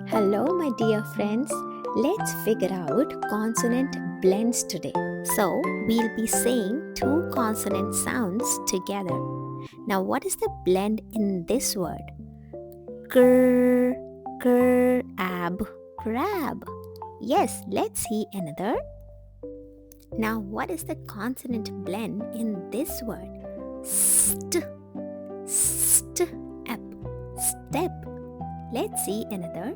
Hello, my dear friends. Let's figure out consonant blends today. So, we'll be saying two consonant sounds together. Now, what is the blend in this word? Grr, ab, crab. Yes, let's see another. Now, what is the consonant blend in this word? St, step, step. Let's see another.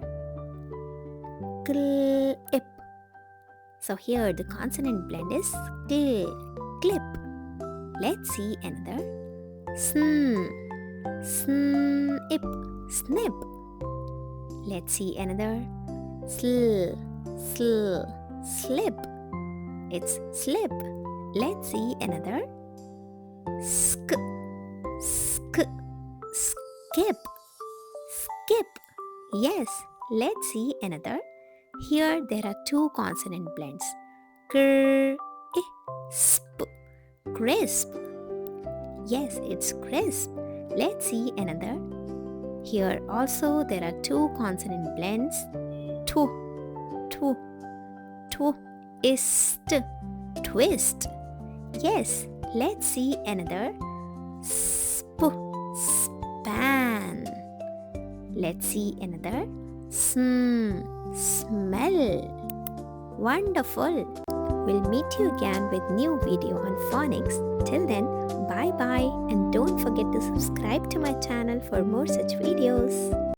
Clip. So here the consonant blend is clip. Let's see another. Snip, snip. Let's see another. Slip. It's slip. Let's see another. Skip. Yes, let's see another. Here there are two consonant blends. Crisp. Yes, it's crisp. Let's see another. Here also there are two consonant blends. Twist. Yes, let's see another. Span. Let's see another. Smell. Wonderful. We'll meet you again with new video on phonics. Till then, bye bye and don't forget to subscribe to my channel for more such videos.